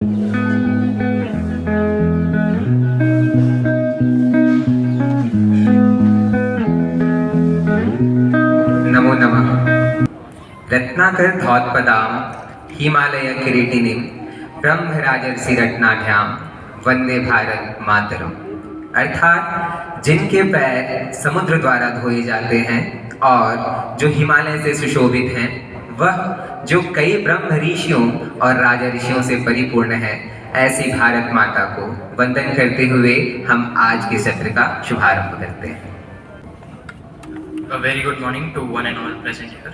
नमो नमः। रत्नाकर धौतपदाम हिमालय किरीटिनीम ब्रह्मराजर्षि रत्नाढ्याम वंदे भारत मातरम। अर्थात जिनके पैर समुद्र द्वारा धोए जाते हैं और जो हिमालय से सुशोभित हैं, वह जो कई ब्रह्म ऋषियों और राजा ऋषियों से परिपूर्ण है, ऐसी भारत माता को वंदन करते हुए हम आज के सत्र का शुभारंभ करते हैं। A very good morning to one and all present here.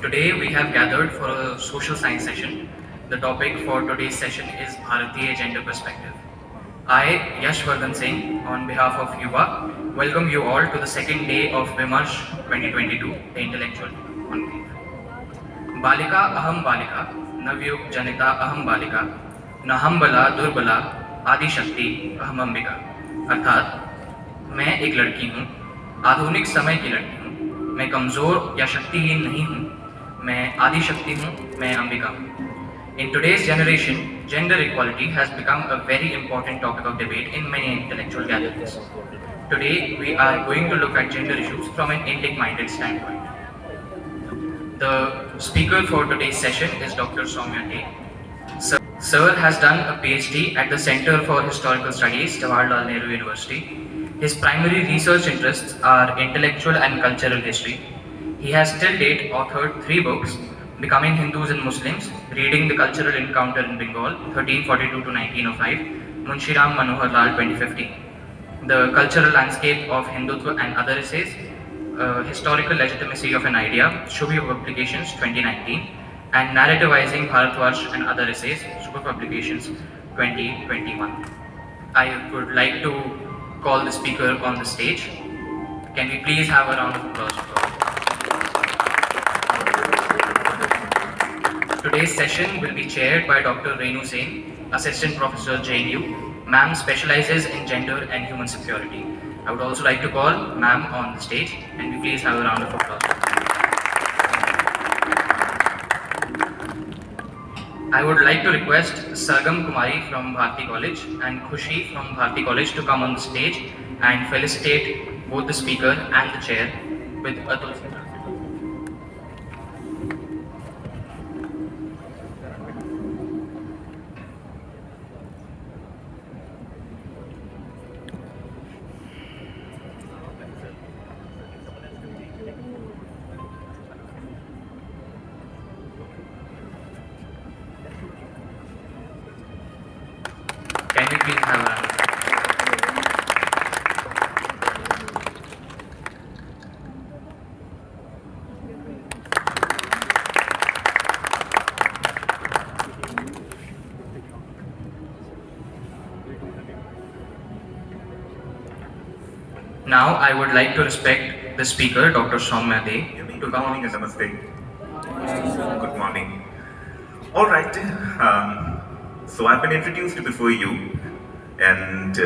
Today we have gathered for a social science session. The topic for today's session is Bharatiya gender perspective. I, Yashvardhan Singh, on behalf of YUVA, welcome you all to the second day of Vimarsh 2022, the intellectual conclave. Balika aham balika, navyug janita aham balika, naham bala durbala, आदि शक्ति अहम अंबिका। अर्थात मैं एक लड़की हूँ, आधुनिक समय की लड़की हूँ, मैं कमज़ोर या शक्तिहीन नहीं हूँ, मैं आदि शक्ति हूँ, मैं अंबिका हूँ। In today's generation, gender equality has become a very important topic of debate in many intellectual gatherings. Today, we are going to look at gender issues from an intake-minded standpoint. The speaker for today's session is Dr. Saumya Dey. Sir has done a PhD at the Center for Historical Studies, Jawaharlal Nehru University. His primary research interests are intellectual and cultural history. He has till date authored 3 books: Becoming Hindus and Muslims, Reading the Cultural Encounter in Bengal, 1342 to 1905, Munshiram Manoharlal, 2015, The Cultural Landscape of Hindutva and Other Essays, Historical Legitimacy of an Idea, Shubhi Publications, 2019, and Narrativizing Bhāratvarṣa and Other Essays, Super Publications, 2021. I would like to call the speaker on the stage. Can we please have a round of applause for Today's session will be chaired by Dr. Renu Sen, Assistant Professor JNU. Ma'am specializes in gender and human security. I would also like to call Ma'am on the stage. Can we please have a round of applause? I would like to request Sargam Kumari from Bharti College and Khushi from Bharti College to come on the stage and felicitate both the speaker and the chair with a tulsi. Can we please have a round? Now I would like to respect the speaker, Dr. Saumya Dey, to Good come morning on. and namaste. Good morning. All right. So I've been introduced before you, and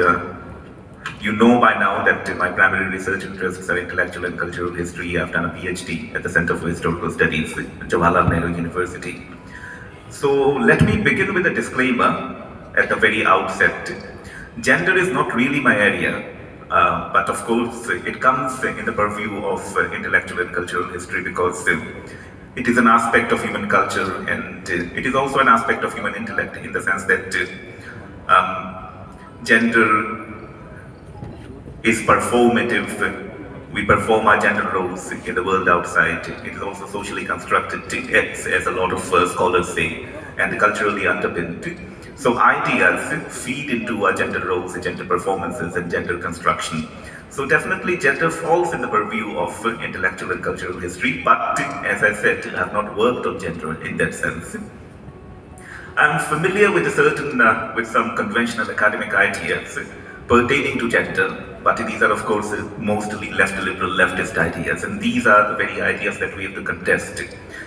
you know by now that my primary research interests are intellectual and cultural history. I've done a PhD at the Center for Historical Studies at Jawaharlal Nehru University. So let me begin with a disclaimer at the very outset. Gender is not really my area. But of course, it comes in the purview of intellectual and cultural history because it is an aspect of human culture, and it is also an aspect of human intellect in the sense that gender is performative. We perform our gender roles in the world outside. It is also socially constructed, as a lot of scholars say, and culturally underpinned. So ideas feed into our gender roles, gender performances, and gender construction. So definitely gender falls in the purview of intellectual and cultural history, but as I said, I have not worked on gender in that sense. I'm familiar with with some conventional academic ideas pertaining to gender, but these are of course mostly left liberal, leftist ideas, and these are the very ideas that we have to contest,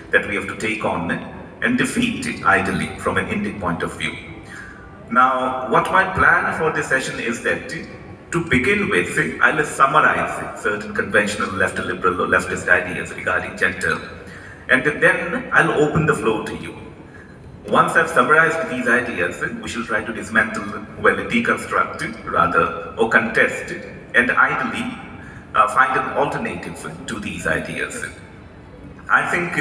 that we have to take on and defeat ideally from an Indic point of view. Now, what my plan for this session is that to begin with, I will summarize certain conventional left liberal or leftist ideas regarding gender, and then I'll open the floor to you. Once I've summarized these ideas, we shall try to dismantle, well, deconstruct, rather, or contest, and ideally find an alternative to these ideas. I think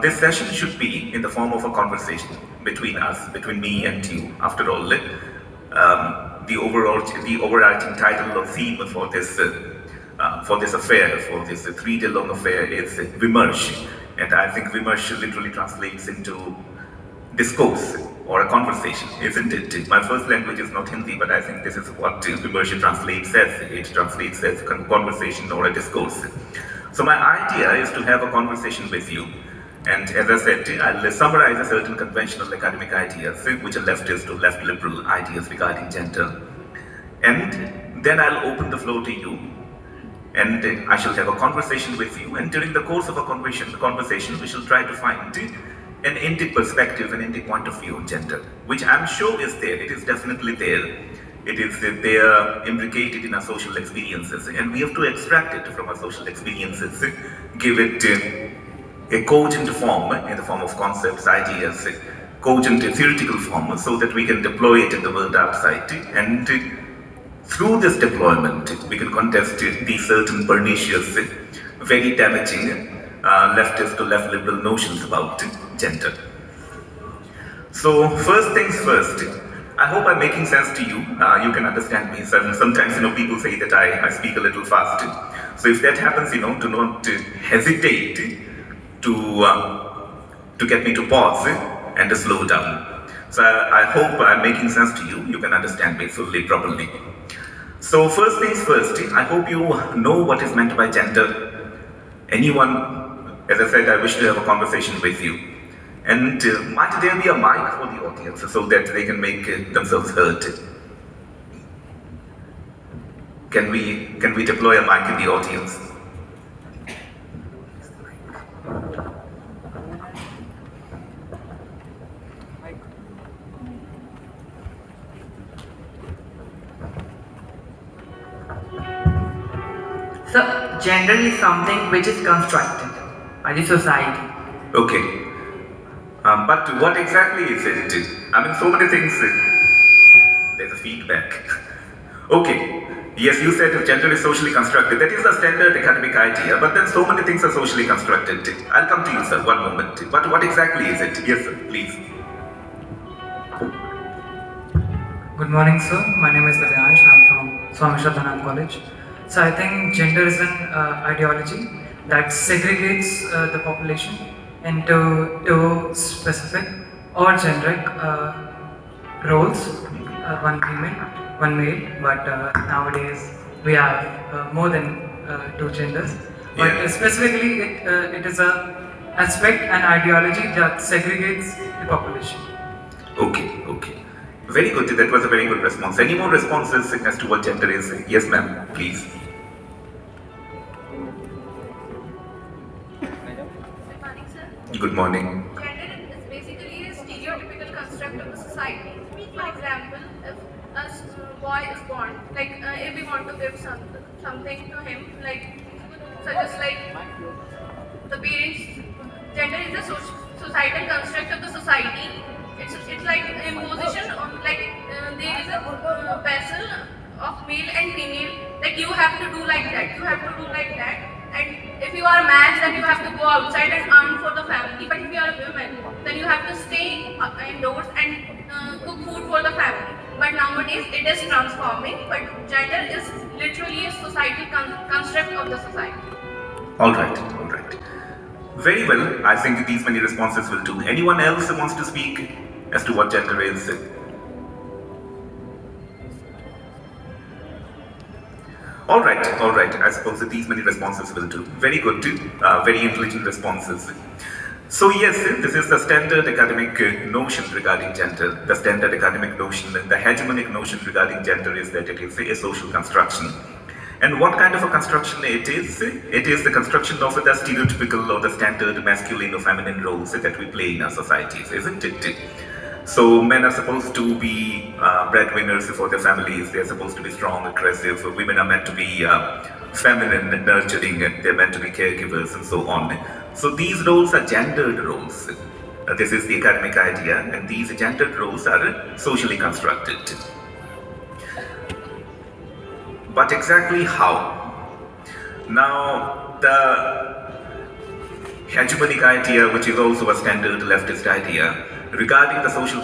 this session should be in the form of a conversation between us, between me and you. After all, the overarching title or theme for this affair, for this 3-day-long affair, is Vimarsh, and I think Vimarsh literally translates into discourse or a conversation, isn't it? My first language is not Hindi, but I think this is what Vimarsh translates as. It translates as conversation or a discourse. So my idea is to have a conversation with you, and as I said, I'll summarize a certain conventional academic ideas, which are leftist or left liberal ideas regarding gender, and then I'll open the floor to you, and I shall have a conversation with you, and during the course of a conversation, we shall try to find an Indic perspective, an Indic point of view on gender, which I'm sure is there. It is definitely there. It is there, imbricated in our social experiences, and we have to extract it from our social experiences, give it a cogent form in the form of concepts, ideas, cogent theoretical form, so that we can deploy it in the world outside, and through this deployment, we can contest these certain pernicious, very damaging leftist to left liberal notions about gender. So first things first, I hope I'm making sense to you. You can understand me. Sometimes, people say that I speak a little fast. So if that happens, do not hesitate to get me to pause and to slow down. So I hope I'm making sense to you. You can understand me fully, properly. So first things first, I hope you know what is meant by gender. Anyone, as I said, I wish to have a conversation with you. And might there be a mic for the audience so that they can make themselves heard? Can we deploy a mic in the audience? So, gender is something which is constructed by the society. Okay. But what exactly is it? So many things. There's a feedback. Okay. Yes, you said gender is socially constructed. That is the standard academic idea, but then so many things are socially constructed. I'll come to you, sir, one moment. But what exactly is it? Yes, sir, please. Good morning, sir. My name is Divyansh. I'm from Saumya Dey College. So I think gender is an ideology that segregates the population into two specific or generic roles, one female, one male, but nowadays we have more than two genders. But Yeah. specifically, it is a aspect and ideology that segregates the population. Okay, okay. Very good. That was a very good response. Any more responses as to what gender is? Yes, ma'am, please. Good morning, sir. Good morning. Gender is basically a stereotypical construct of the society. For example, if a boy is born, if we want to give something to him, such as the parents, gender is a societal construct of the society. It's like imposition on there is a vessel of male and female, you have to do like that, you have to do like that. And if you are a man, then you have to go outside and earn for the family. But if you are a woman, then you have to stay indoors and cook food for the family. But nowadays it is transforming, but gender is literally a societal construct of the society. All right, all right. Very well. I think these many responses will do. Anyone else who wants to speak as to what gender is? All right, all right. I suppose that these many responses will do. Very good, very intelligent responses. So yes, this is the standard academic notion regarding gender. The standard academic notion, the hegemonic notion regarding gender is that it is a social construction. And what kind of a construction it is? It is the construction of the stereotypical or the standard masculine or feminine roles that we play in our societies, isn't it? So men are supposed to be breadwinners for their families. They're supposed to be strong, aggressive. Women are meant to be feminine and nurturing, and they're meant to be caregivers and so on. So these roles are gendered roles. This is the academic idea, and these gendered roles are socially constructed. But exactly how? Now, the hegemonic idea, which is also a standard leftist idea, regarding the social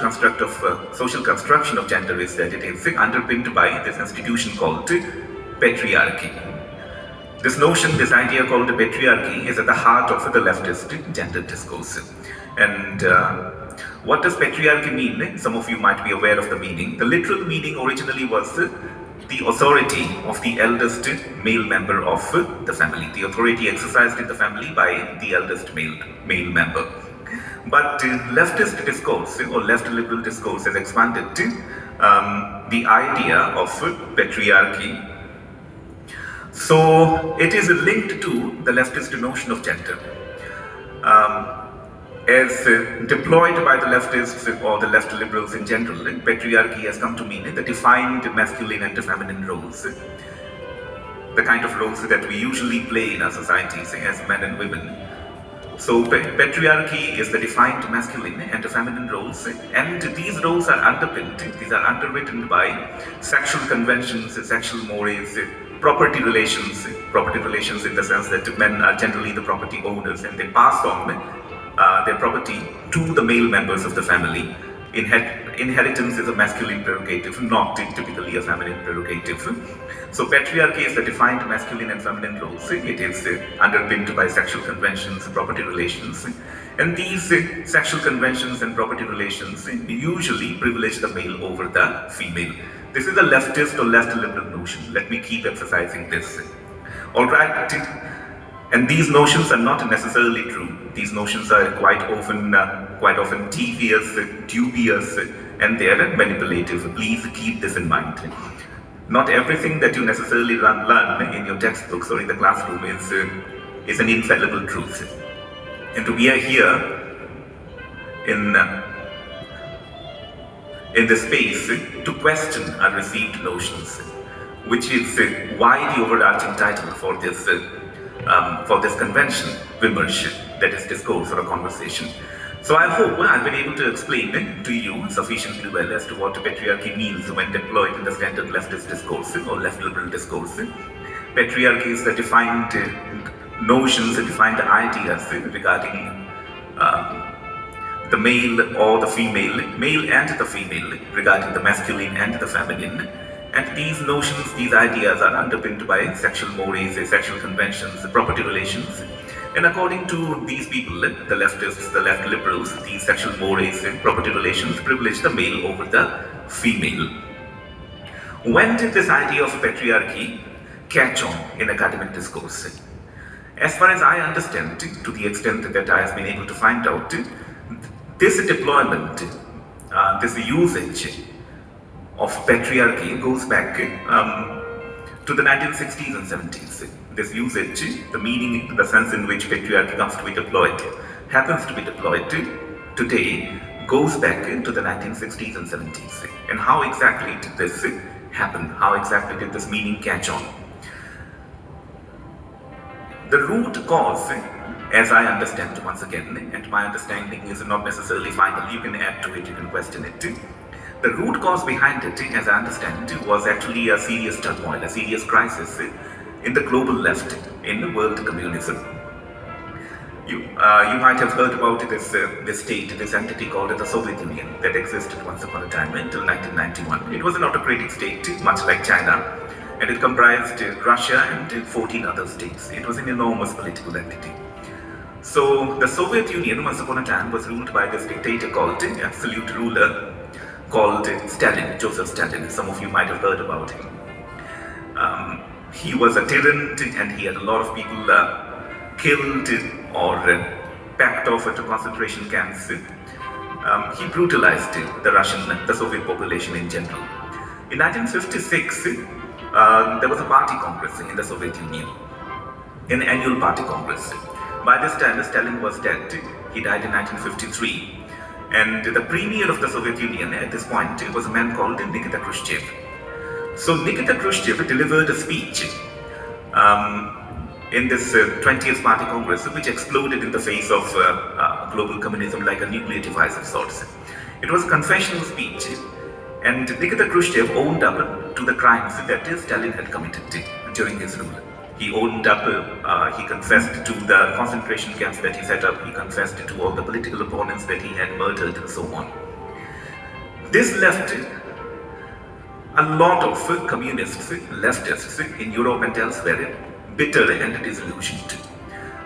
construction of gender is that it is underpinned by this institution called patriarchy. This notion, this idea called patriarchy, is at the heart of the leftist gender discourse. And what does patriarchy mean? Some of you might be aware of the meaning. The literal meaning originally was the authority of the eldest male member of the family. The authority exercised in the family by the eldest male member. But leftist discourse or left liberal discourse has expanded the idea of patriarchy. So it is linked to the leftist notion of gender. As deployed by the leftists or the left liberals in general, patriarchy has come to mean the defined masculine and feminine roles. The kind of roles that we usually play in our societies as men and women. So patriarchy is the defined masculine and feminine roles, and these roles are underpinned, these are underwritten by sexual conventions, sexual mores, property relations in the sense that men are generally the property owners and they pass on their property to the male members of the family. Inheritance is a masculine prerogative, not typically a feminine prerogative. So patriarchy is the defined masculine and feminine roles. It is underpinned by sexual conventions, property relations. And these sexual conventions and property relations usually privilege the male over the female. This is a leftist or left liberal notion. Let me keep emphasizing this. Alright, and these notions are not necessarily true. These notions are quite often devious, dubious, and they are manipulative. Please keep this in mind. Not everything that you necessarily learn in your textbooks or in the classroom is an infallible truth. And we are here in this space to question our received notions, which is why the overarching title for this convention, Vimarsh, that is discourse or a conversation. So I hope I've been able to explain to you sufficiently well as to what patriarchy means when deployed in the standard leftist discourse or left liberal discourse. Patriarchy is the defined notions, the defined ideas regarding the male or the female, male and the female, regarding the masculine and the feminine. And these notions, these ideas are underpinned by sexual mores, sexual conventions, property relations. And according to these people, the leftists, the left liberals, these sexual mores and property relations privilege the male over the female. When did this idea of patriarchy catch on in academic discourse? As far as I understand, to the extent that I have been able to find out, this deployment, this usage of patriarchy goes back to the 1960s and 70s. This usage, the meaning, the sense in which patriarchy comes to be deployed, happens to be deployed today, goes back into the 1960s and 70s. And how exactly did this happen? How exactly did this meaning catch on? The root cause, as I understand once again, and my understanding is not necessarily final, you can add to it, you can question it. The root cause behind it, as I understand, was actually a serious turmoil, a serious crisis in the global left, in the world communism. You might have heard about this state, this entity called the Soviet Union that existed once upon a time until 1991. It was an autocratic state, much like China, and it comprised Russia and 14 other states. It was an enormous political entity. So the Soviet Union once upon a time was ruled by this dictator called, absolute ruler, called Stalin, Joseph Stalin. Some of you might have heard about him. He was a tyrant and he had a lot of people killed or packed off into concentration camps. He brutalized the Soviet population in general. In 1956, there was a party congress in the Soviet Union, an annual party congress. By this time, Stalin was dead. He died in 1953. And the premier of the Soviet Union at this point was a man called Nikita Khrushchev. So Nikita Khrushchev delivered a speech in this 20th Party Congress, which exploded in the face of global communism like a nuclear device of sorts. It was a confessional speech, and Nikita Khrushchev owned up to the crimes that Stalin had committed during his rule. He owned up, he confessed to the concentration camps that he set up, he confessed to all the political opponents that he had murdered and so on. This left a lot of communists, leftists in Europe and elsewhere bitter and disillusioned.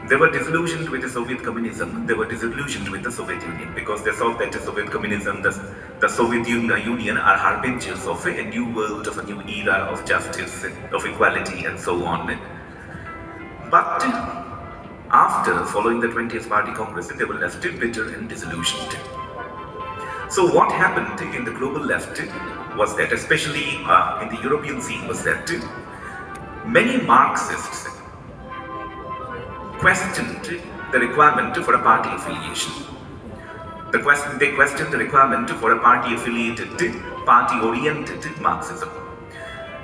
They were disillusioned with the Soviet communism, they were disillusioned with the Soviet Union because they thought that the Soviet communism, the Soviet Union are harbingers of a new world, of a new era of justice, of equality and so on. But after following the 20th Party Congress, they were left bitter and disillusioned. So what happened in the global left was that, especially in the European scene, was that many Marxists questioned the requirement for a party affiliation. They questioned the requirement for a party-affiliated, party-oriented Marxism.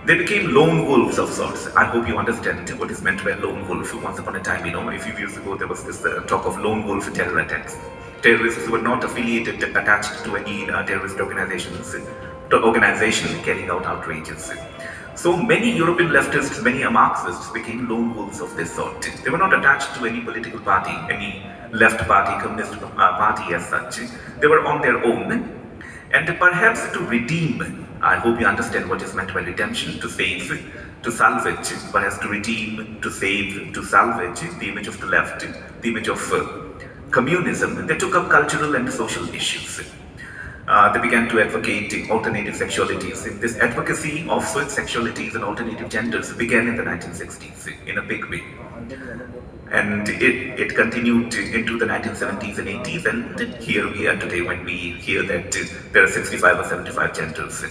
They became lone wolves of sorts. I hope you understand what is meant by lone wolf. Once upon a time, a few years ago, there was this talk of lone wolf terror attacks. Terrorists were not affiliated, attached to any terrorist organization carrying out outrages. So many European leftists, many Marxists became lone wolves of this sort. They were not attached to any political party, any left party, communist party as such. They were on their own. And perhaps to redeem, I hope you understand what is meant by redemption, to save, to salvage, perhaps to redeem, to save, to salvage the image of the left, the image of communism. They took up cultural and social issues. They began to advocate alternative sexualities. This advocacy of sexualities and alternative genders began in the 1960s in a big way. And it continued into the 1970s and 80s, and here we are today when we hear that there are 65 or 75 genders.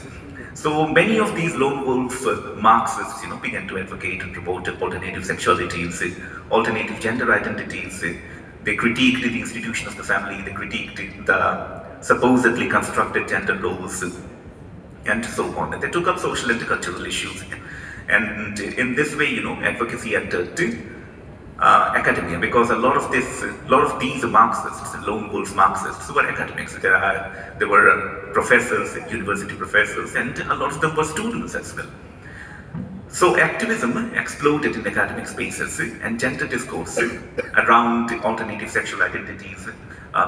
So many of these lone wolf Marxists began to advocate and promote alternative sexualities, alternative gender identities. They critiqued the institution of the family, they critiqued the supposedly constructed gender roles, and so on. And they took up social and cultural issues. And in this way, advocacy entered academia, because a lot of these Marxists, lone wolf Marxists, were academics. They were professors, university professors, and a lot of them were students as well. So activism exploded in academic spaces, and gender discourse around alternative sexual identities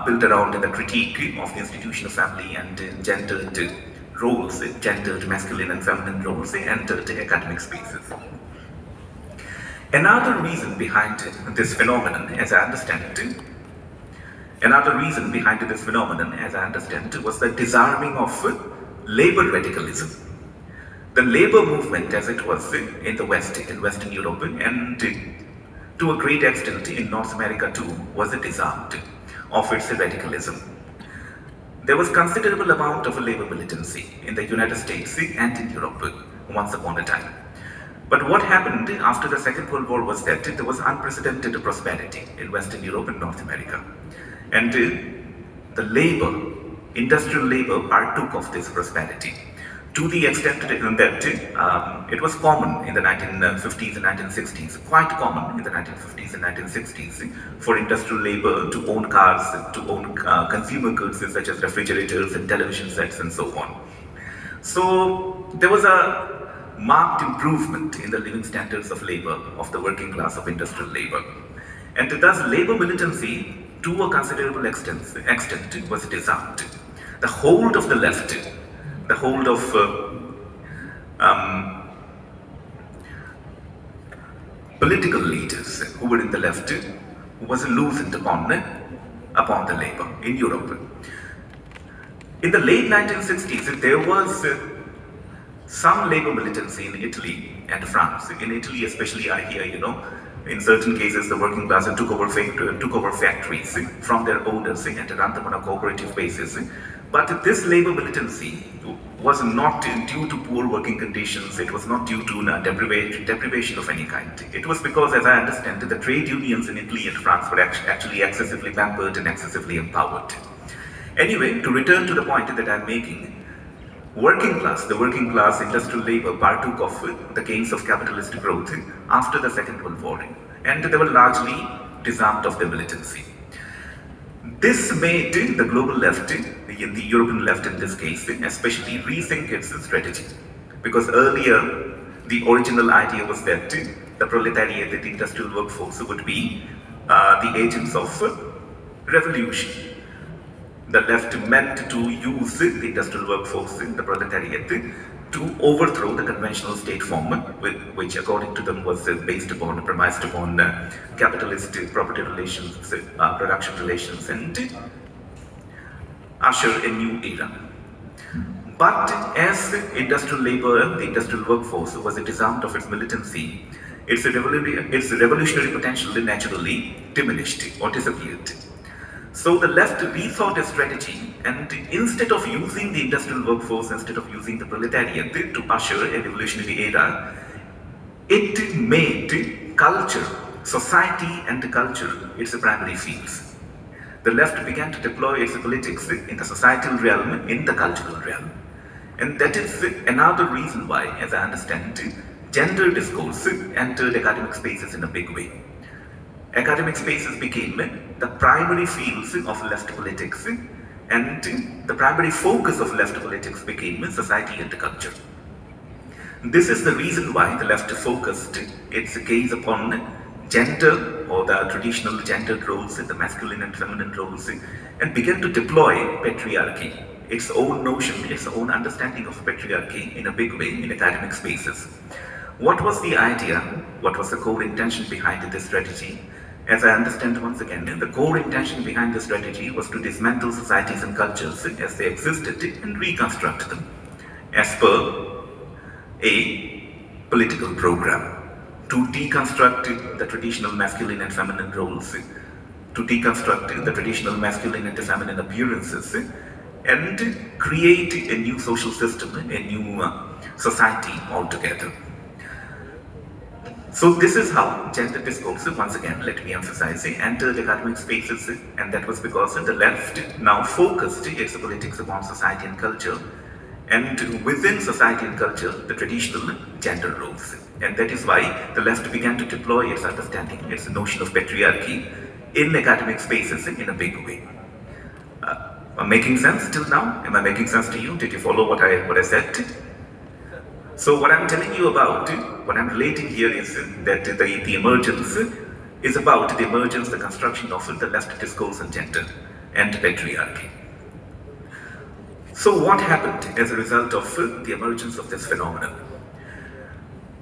built around the critique of the institution of family and gendered roles, gendered masculine and feminine roles, entered academic spaces. Another reason behind this phenomenon, as I understand it, was the disarming of labor radicalism. The labor movement, as it was in the West, in Western Europe, and to a great extent in North America too, was disarmed of its radicalism. There was considerable amount of labor militancy in the United States and in Europe once upon a time. But what happened after the Second World War was that there was unprecedented prosperity in Western Europe and North America. And the labor, industrial labor, partook of this prosperity to the extent that it was common in the 1950s and 1960s, quite common in the 1950s and 1960s for industrial labor to own cars, to own consumer goods such as refrigerators and television sets and so on. So there was a marked improvement in the living standards of labor, of the working class, of industrial labor. And thus labor militancy, to a considerable extent was disarmed. The hold of the left, the hold of political leaders who were in the left was loosened upon the labor in Europe. In the late 1960s, there was some labor militancy in Italy and France. In Italy especially, I hear, in certain cases the working class took over factories from their owners and ran them on a cooperative basis. But this labor militancy was not due to poor working conditions, it was not due to deprivation of any kind. It was because, as I understand, the trade unions in Italy and France were actually excessively pampered and excessively empowered. Anyway, to return to the point that I'm making, the working class industrial labor partook of the gains of capitalist growth after the Second World War, and they were largely disarmed of their militancy. This made the global left, the European left in this case, especially rethink its strategy. Because earlier, the original idea was that the proletariat, the industrial workforce, would be the agents of revolution. The left meant to use the industrial workforce, the proletariat, to overthrow the conventional state form, which according to them was based upon, premised upon capitalist property relations, production relations, and usher a new era. But as industrial labor, the industrial workforce was disarmed of its militancy, its revolutionary potential naturally diminished or disappeared. So the left rethought a strategy, and instead of using the industrial workforce, instead of using the proletariat to usher a revolutionary era, it made culture, society and culture its primary fields. The left began to deploy its politics in the societal realm, in the cultural realm. And that is another reason why, as I understand, gender discourse entered academic spaces in a big way. Academic spaces became the primary fields of left politics, and the primary focus of left politics became society and culture. This is the reason why the left focused its gaze upon gender, or the traditional gendered roles, the masculine and feminine roles, and began to deploy patriarchy, its own notion, its own understanding of patriarchy in a big way in academic spaces. What was the idea? What was the core intention behind this strategy? As I understand, once again, the core intention behind the strategy was to dismantle societies and cultures as they existed and reconstruct them as per a political program, to deconstruct the traditional masculine and feminine roles, to deconstruct the traditional masculine and feminine appearances, and create a new social system, a new society altogether. So this is how gender discourse, once again, let me emphasize, entered academic spaces, and that was because the left now focused its politics upon society and culture, and within society and culture, the traditional gender roles. And that is why the left began to deploy its understanding, its notion of patriarchy in academic spaces in a big way. Am I making sense till now? Am I making sense to you? Did you follow what I said? So what I'm telling you about, what I'm relating here is that the emergence is about the emergence, the construction of the left discourse on gender and patriarchy. So what happened as a result of the emergence of this phenomenon?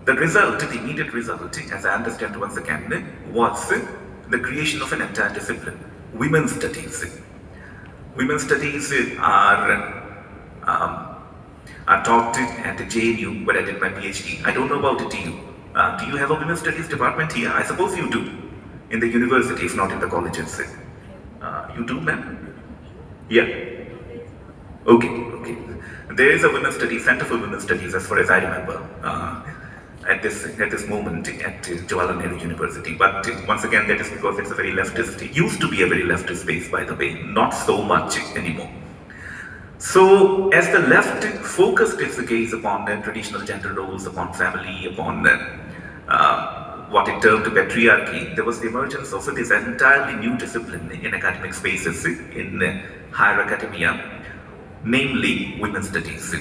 The result, the immediate result, as I understand once again, was the creation of an entire discipline, women's studies. Women's studies are taught at the JNU, where I did my PhD. I don't know about it, do you? Do you have a women's studies department here? I suppose you do, in the university, if not in the colleges. You do, ma'am? Yeah. Okay. There is a women's studies, Center for Women's Studies, as far as I remember, at this moment at Jawaharlal Nehru University. But once again, that is because it's a very leftist, it used to be a very leftist space, by the way, not so much anymore. So, as the left focused its gaze upon traditional gender roles, upon family, upon what it termed patriarchy, there was the emergence of this entirely new discipline in academic spaces, in higher academia, namely women's studies.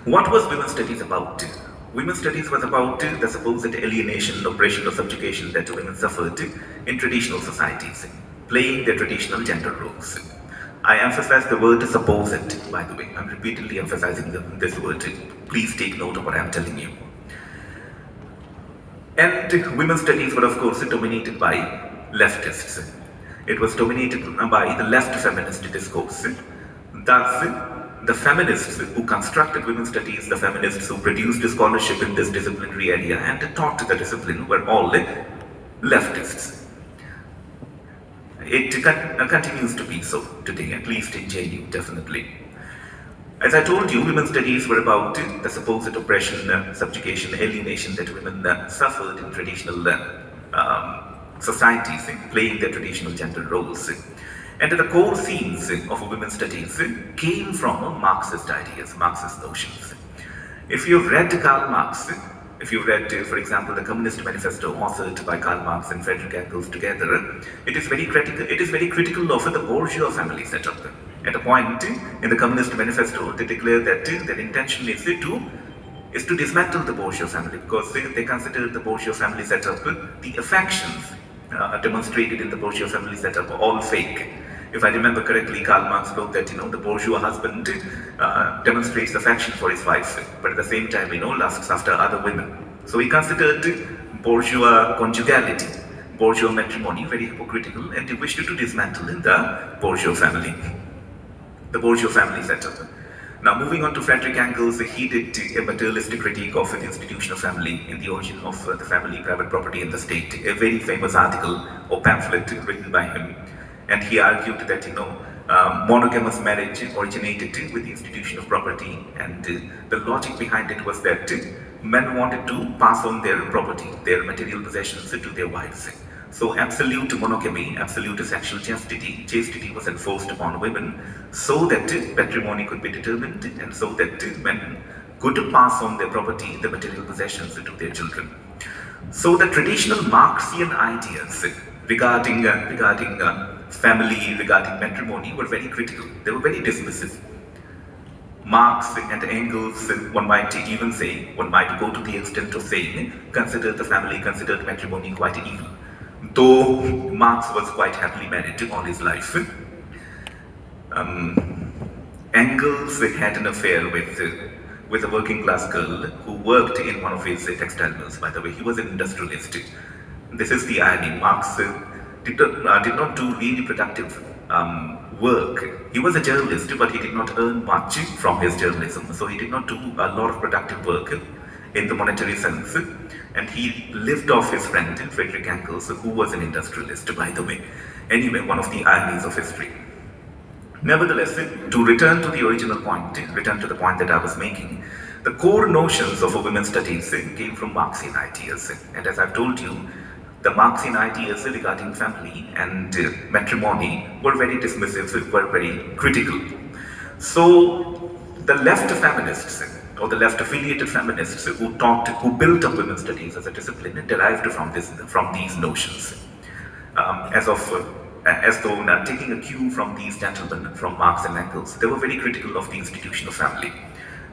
What was women's studies about? Women's studies was about the supposed alienation, oppression, or subjugation that women suffered in traditional societies, playing their traditional gender roles. I emphasize the word supposed, by the way. I'm repeatedly emphasizing this word. Please take note of what I'm telling you. And women's studies were, of course, dominated by leftists. It was dominated by the left feminist discourse. Thus, the feminists who constructed women's studies, the feminists who produced scholarship in this disciplinary area and taught the discipline were all leftists. It continues to be so today, at least in JU, definitely. As I told you, women's studies were about the supposed oppression, subjugation, alienation that women suffered in traditional societies, playing their traditional gender roles. And the core themes of women's studies came from Marxist ideas, Marxist notions. If you've read Karl Marx, If you read, for example, the Communist Manifesto authored by Karl Marx and Friedrich Engels together, it is very critical of the bourgeois family setup. At a point in the Communist Manifesto, they declare that their intention is to dismantle the bourgeois family, because they consider the bourgeois family setup, the affections demonstrated in the bourgeois family setup, are all fake. If I remember correctly, Karl Marx wrote that the bourgeois husband demonstrates affection for his wife, but at the same time lusts after other women. So he considered bourgeois conjugality, bourgeois matrimony very hypocritical, and he wished to dismantle in the bourgeois family setup. Now, moving on to Friedrich Engels, he did a materialistic critique of the institution of family in The Origin of the Family, Private Property and the State, a very famous article or pamphlet written by him. And he argued that monogamous marriage originated with the institution of property, and the logic behind it was that men wanted to pass on their property, their material possessions, to their wives. So absolute monogamy, absolute sexual chastity was enforced upon women, so that patrimony could be determined, and so that men could pass on their property, the material possessions, to their children. So the traditional Marxian ideas regarding family, regarding matrimony, were very critical. They were very dismissive. Marx and Engels, one might even say, one might go to the extent of saying, considered the family, considered matrimony quite evil. Though Marx was quite happily married all his life. Engels had an affair with a working class girl who worked in one of his textile mills. By the way, he was an industrialist. This is the irony. Marx did not do really productive work. He was a journalist, but he did not earn much from his journalism. So he did not do a lot of productive work in the monetary sense. And he lived off his friend, Friedrich Engels, who was an industrialist, by the way. Anyway, one of the ironies of history. Nevertheless, to return to the original point, return to the point that I was making, the core notions of women's studies came from Marxian ideas. And as I've told you, the Marxian ideas regarding family and matrimony were very dismissive, were very critical. So the left feminists, or the left affiliated feminists who built up women's studies as a discipline, derived from these notions. As though now taking a cue from these gentlemen, from Marx and Engels, they were very critical of the institution of family.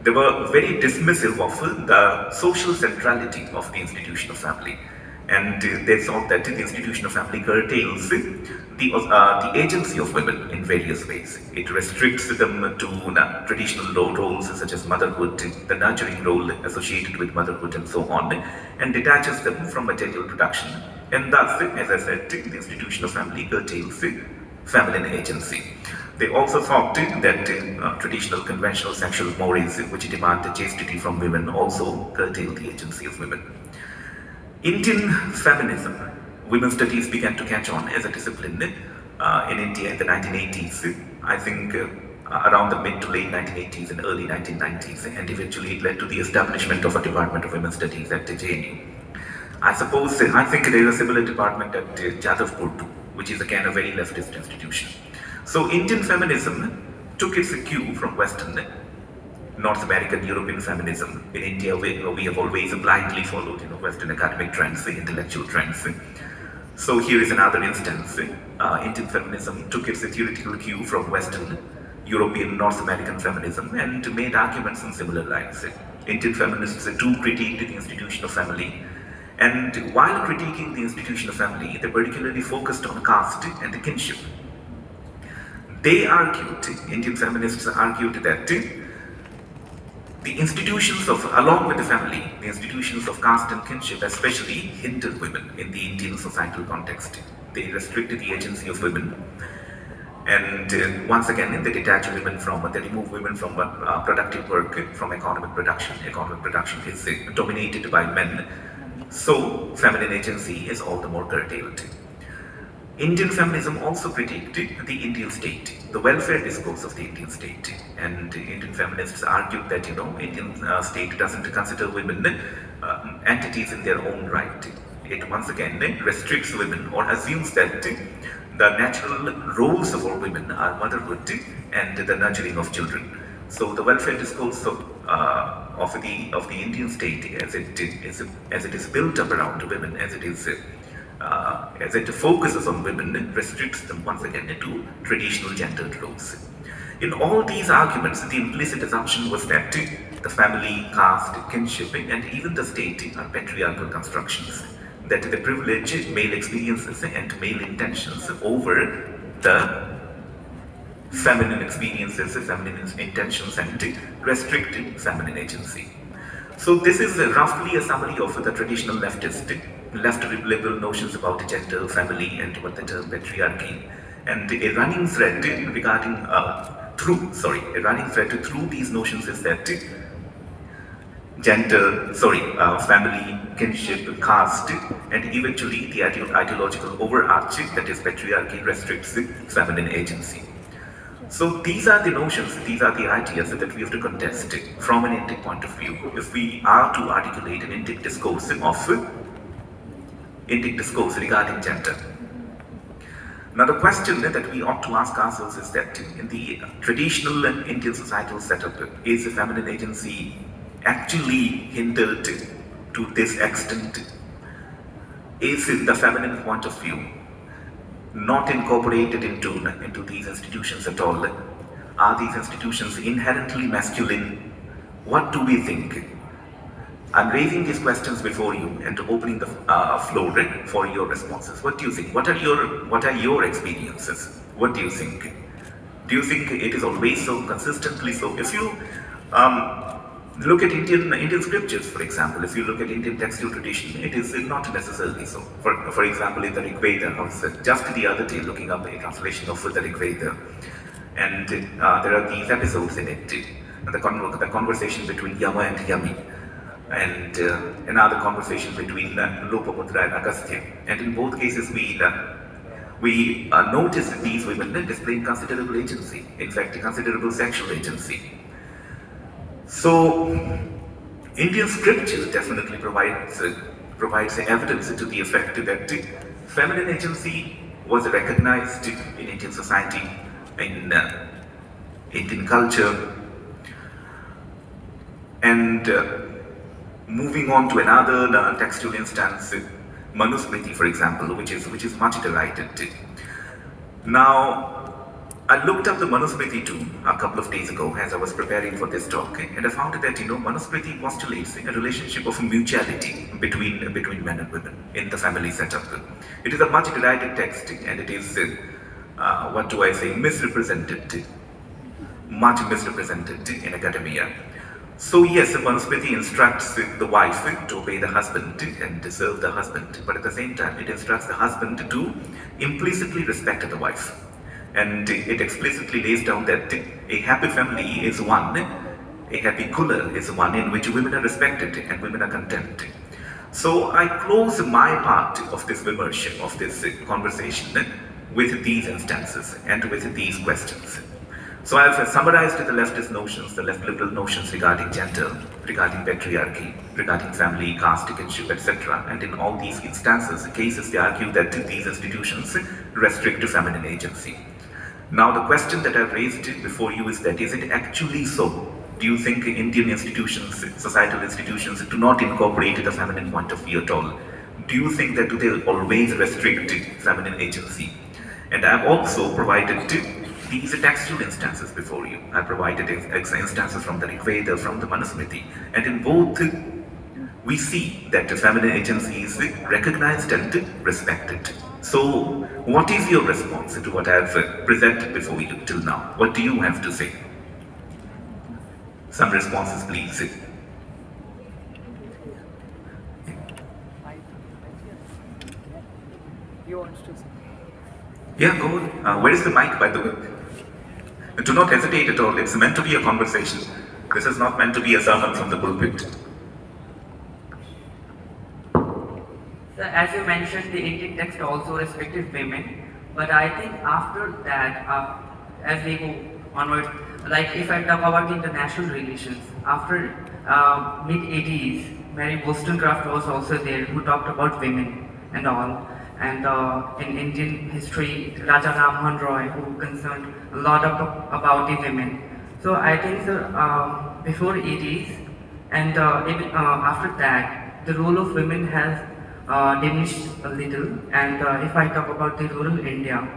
They were very dismissive of the social centrality of the institution of family. And they thought that the institution of family curtails the agency of women in various ways. It restricts them to traditional roles such as motherhood, the nurturing role associated with motherhood, and so on, and detaches them from material production. And thus, as I said, the institution of family curtails feminine agency. They also thought that traditional conventional sexual mores which demand chastity from women also curtail the agency of women. Indian feminism, women's studies began to catch on as a discipline in India in the 1980s, I think around the mid to late 1980s and early 1990s, and eventually it led to the establishment of a Department of Women's Studies at JNU. I think there is a similar department at Jadavpur too, which is again a very leftist institution. So Indian feminism took its cue from Western, North American, European feminism. In India, we have always blindly followed Western academic trends, intellectual trends. So here is another instance. Indian feminism took its theoretical cue from Western, European, North American feminism and made arguments on similar lines. Indian feminists too critiqued the institution of family. And while critiquing the institution of family, they particularly focused on caste and kinship. They argued, Indian feminists argued that the institutions along with the family, the institutions of caste and kinship especially hindered women in the Indian societal context. They restricted the agency of women. And once again, they remove women from productive work, from economic production. Economic production is dominated by men. So feminine agency is all the more curtailed. Indian feminism also critiqued the Indian state, the welfare discourse of the Indian state. And Indian feminists argued that, Indian state doesn't consider women entities in their own right. It once again restricts women or assumes that the natural roles for women are motherhood and the nurturing of children. So the welfare discourse of the Indian state, as it is built up around women, as it focuses on women, restricts them once again into traditional gendered roles. In all these arguments, the implicit assumption was that the family, caste, kinship, and even the state are patriarchal constructions, that they privilege male experiences and male intentions over the feminine experiences, feminine intentions, and restrict feminine agency. So this is roughly a summary of the traditional left liberal notions about gender, family, and what the term patriarchy. And a running thread through these notions is that family, kinship, caste, and eventually the ideological overarching, that is patriarchy, restricts feminine agency. So these are the notions, these are the ideas that we have to contest from an Indic point of view if we are to articulate an Indic discourse regarding gender. Now the question that we ought to ask ourselves is that in the traditional Indian societal setup, is feminine agency actually hindered to this extent? Is the feminine point of view not incorporated into these institutions at all? Are these institutions inherently masculine? What do we think? I'm raising these questions before you and opening the floor for your responses. What do you think? What are your experiences? What do you think? Do you think it is always so, consistently so? If you look at Indian scriptures, for example, if you look at Indian textual tradition, it is not necessarily so. For example, in the Rig Veda, I was just the other day looking up a translation of the Rig Veda, and there are these episodes in it, the conversation between Yama and Yami, and another conversation between Lopamutra and Agastya. And in both cases, we notice that these women displaying considerable agency, in fact, considerable sexual agency. So, Indian scripture definitely provides evidence to the effect that feminine agency was recognized in Indian society, in Indian culture, and moving on to another textual instance, Manusmriti, for example, which is much derided. Now, I looked up the Manusmriti too a couple of days ago as I was preparing for this talk, and I found that Manusmriti postulates a relationship of mutuality between men and women in the family setup. It is a much derided text, and it is misrepresented, much misrepresented in academia. So yes, Manusmriti instructs the wife to obey the husband and serve the husband, but at the same time it instructs the husband to implicitly respect the wife. And it explicitly lays down that a happy family is one, a happy kula is one in which women are respected and women are content. So I close my part of this immersion, of this conversation, with these instances and with these questions. So I've summarized the leftist notions, the left liberal notions regarding gender, regarding patriarchy, regarding family, caste, kinship, etc. And in all these cases, they argue that these institutions restrict feminine agency. Now the question that I've raised before you is that, is it actually so? Do you think Indian institutions, societal institutions, do not incorporate the feminine point of view at all? Do you think that they always restrict feminine agency? And I've also provided these textual instances before you. I provided instances from the Rig Veda, from the Manusmriti, and in both we see that feminine agency is recognized and respected. So, what is your response to what I have presented before you till now? What do you have to say? Some responses, please. Yeah, go on. Where is the mic, by the way? Do not hesitate at all. It's meant to be a conversation. This is not meant to be a sermon from the pulpit. So as you mentioned, the Indian text also respected women, but I think after that, as we go onward, like if I talk about the international relations, after mid-80s, Mary Wollstonecraft was also there, who talked about women and all. And in Indian history, Raja Ram Mohan Roy, who concerned a lot about the women. So I think, sir, before 80s and even after that, the role of women has diminished a little. And if I talk about the rural India,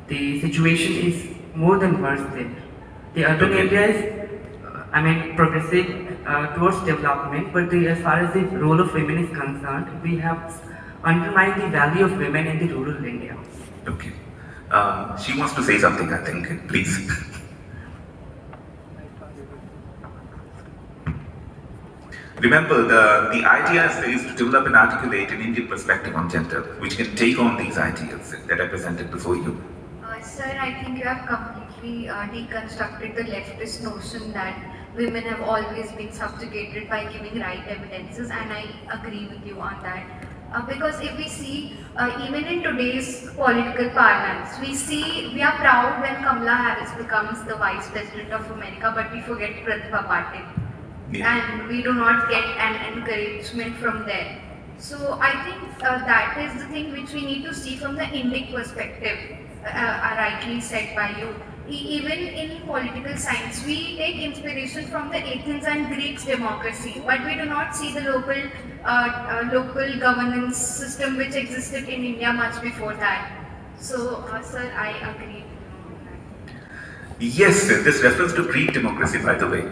the situation is more than worse there. The urban area is, progressing towards development, but as far as the role of women is concerned, we have undermined the value of women in the rural India. Okay. She wants to say something, I think. Please. Remember, the idea is to develop and articulate an Indian perspective on gender, which can take on these ideas that I presented before you. Sir, I think you have completely deconstructed the leftist notion that women have always been subjugated by giving right evidences, and I agree with you on that. Because if we see, even in today's political parlance, we are proud when Kamala Harris becomes the Vice President of America, but we forget Pratibha Patil. Yeah. And we do not get an encouragement from there. So I think that is the thing which we need to see from the Indic perspective, rightly said by you. Even in political science, we take inspiration from the Athens and Greeks democracy, but we do not see the local governance system which existed in India much before that. So, sir, I agree. Yes, this reference to Greek democracy, by the way,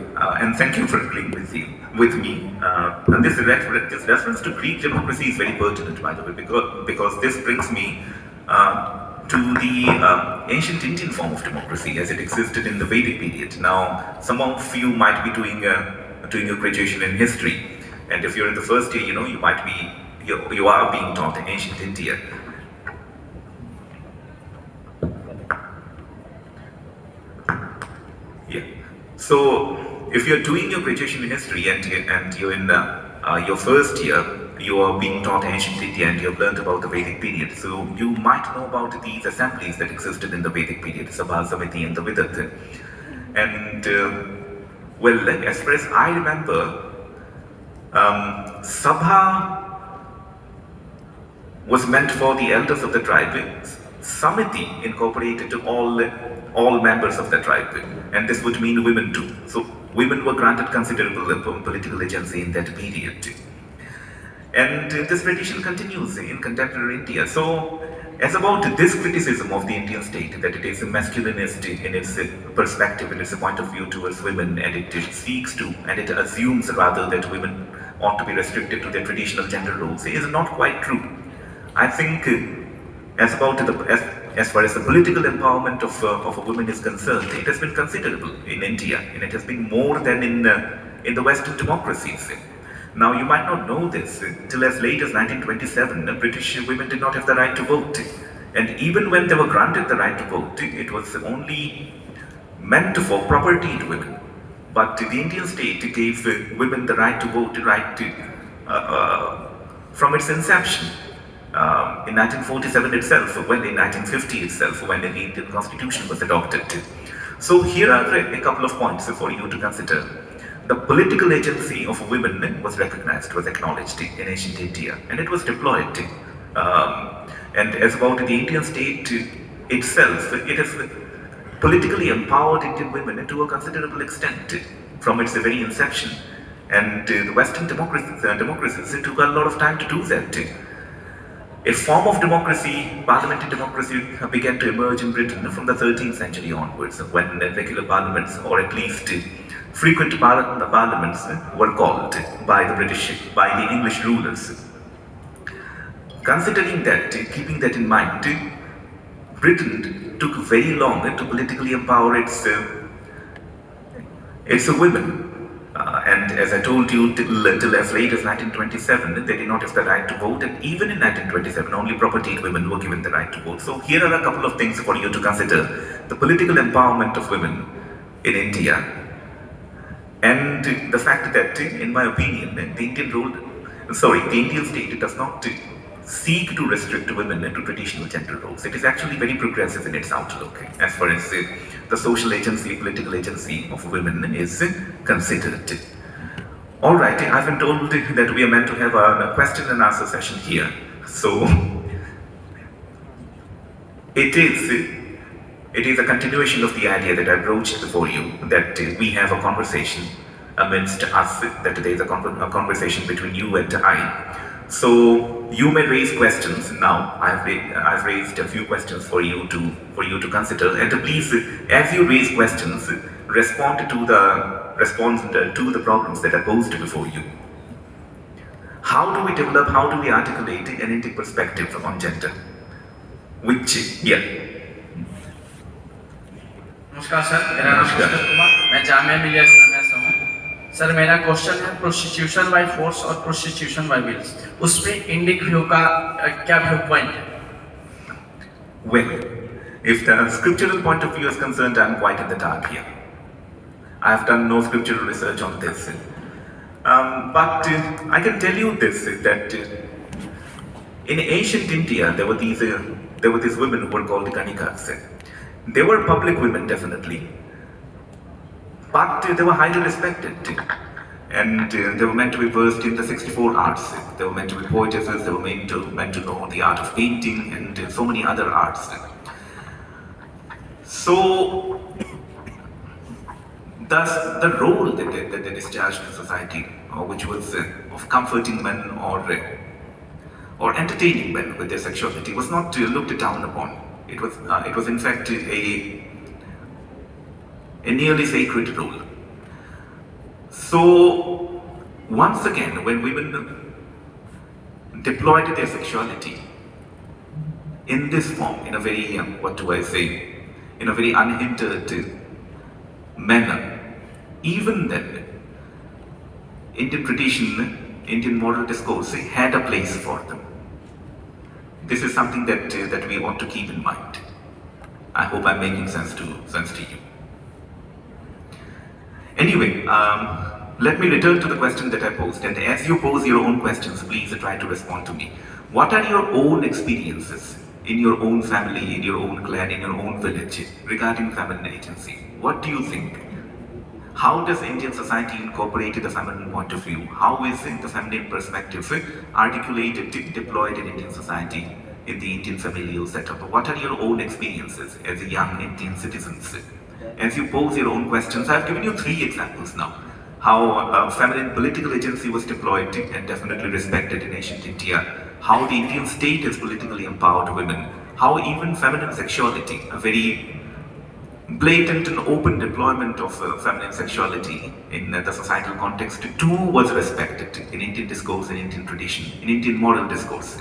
and thank you for agreeing with me. And this reference to Greek democracy is very pertinent, by the way, because this brings me to the ancient Indian form of democracy as it existed in the Vedic period. Now, some of you might be doing a graduation in history, and if you're in the first year, you might be you are being taught in ancient India. Yeah. So, if you're doing your graduation in history and you're in your first year, you are being taught ancient India and you've learned about the Vedic period. So, you might know about these assemblies that existed in the Vedic period, Sabha, Samiti, and the Vidat. And, well, as far as I remember, Sabha was meant for the elders of the tribe. Samiti incorporated all members of the tribe, and this would mean women too. So women were granted considerable political agency in that period. And this tradition continues in contemporary India. So, as about this criticism of the Indian state, that it is masculinist in its perspective, in its point of view towards women, and it seeks to, and it assumes rather that women ought to be restricted to their traditional gender roles, is not quite true. I think as far as the political empowerment of a woman is concerned, it has been considerable in India, and it has been more than in the Western democracies. Now, you might not know this, till as late as 1927, British women did not have the right to vote. And even when they were granted the right to vote, it was only meant for propertied women. But the Indian state gave women the right to vote, from its inception. In 1947 itself, well, in 1950 itself, when the Indian Constitution was adopted. So here are a couple of points for you to consider. The political agency of women was recognized, was acknowledged in ancient India, and it was deployed. And as about the Indian state itself, it has politically empowered Indian women to a considerable extent from its very inception. And the Western democracies took a lot of time to do that. A form of democracy, parliamentary democracy, began to emerge in Britain from the 13th century onwards, when regular parliaments, or at least frequent parliaments, were called by the English rulers. Considering that, keeping that in mind, Britain took very long to politically empower its women. And as I told you, till as late as 1927, they did not have the right to vote, and even in 1927, only propertied women were given the right to vote. So here are a couple of things for you to consider. The political empowerment of women in India, and the fact that, in my opinion, the Indian state does not seek to restrict women to traditional gender roles. It is actually very progressive in its outlook as far as the social agency, political agency of women is considered. All right, I've been told that we are meant to have a question and answer session here. So, it is It is a continuation of the idea that I broached before you, that we have a conversation amidst us, that there is a conversation between you and I. So you may raise questions now. I've raised a few questions for you to consider, and please, as you raise questions, respond to the problems that are posed before you. How do we develop? How do we articulate an Indic perspective on gender? नमस्कार sir, मेरा नाम मुंशीरम कुमार, मैं जामिया मिलिया इस्लामिया से हूँ। Sir मेरा question है prostitution by force और prostitution bye Wills, उसमें इंडिक व्यू का क्या व्यू पॉइंट है? Well, if the scriptural point of view is concerned, I'm quite in the dark here. I have done no scriptural research on this. But I can tell you this, that in ancient India, there were these women who were called Ganikas. They were public women, definitely, but they were highly respected, and they were meant to be versed in the 64 arts. They were meant to be poetesses, they were meant to know the art of painting and so many other arts. So, thus the role that they discharged in society, which was of comforting men or entertaining men with their sexuality, was not looked down upon. It was in fact a nearly sacred role. So once again, when women deployed their sexuality in this form, in a very in a very unhindered manner, even then, Indian tradition, Indian moral discourse had a place for them. This is something that we want to keep in mind. I hope I'm making sense to you. Anyway, let me return to the question that I posed, and as you pose your own questions, please try to respond to me. What are your own experiences in your own family, in your own clan, in your own village regarding feminine agency? What do you think? How does Indian society incorporate the feminine point of view? How is the feminine perspective articulated, deployed in Indian society, in the Indian familial setup? What are your own experiences as a young Indian citizens? As you pose your own questions, I've given you 3 examples now. How feminine political agency was deployed and definitely respected in ancient India. How the Indian state has politically empowered women. How even feminine sexuality, a very blatant and open deployment of feminine sexuality in the societal context too was respected in Indian discourse, in Indian tradition, in Indian moral discourse.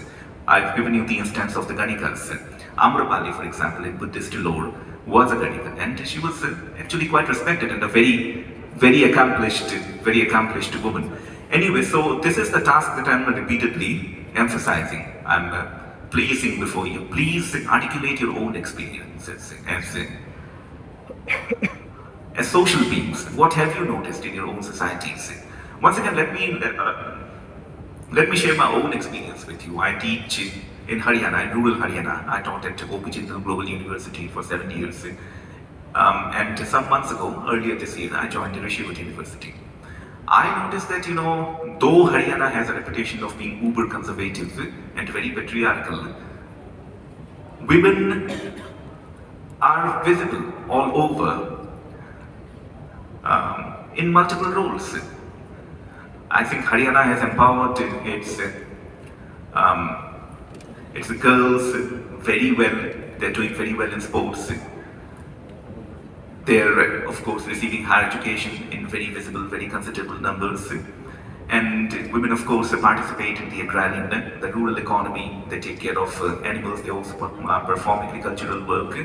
I've given you the instance of the Ganikas. Amrapali, for example, in Buddhist lore, was a Ganika, and she was actually quite respected and a very accomplished woman. Anyway, so this is the task that I'm repeatedly emphasizing. I'm placing before you. Please articulate your own experiences as social beings. What have you noticed in your own societies? Once again, let me share my own experience with you. I teach in Haryana, in rural Haryana. I taught at Jindal Global University for 7 years. And some months ago, earlier this year, I joined Rishivat University. I noticed that, though Haryana has a reputation of being uber conservative and very patriarchal, women are visible all over in multiple roles. I think Haryana has empowered its girls very well. They're doing very well in sports. They're, of course, receiving higher education in very visible, very considerable numbers. And women, of course, participate in the agrarian, the rural economy. They take care of animals. They also perform agricultural work.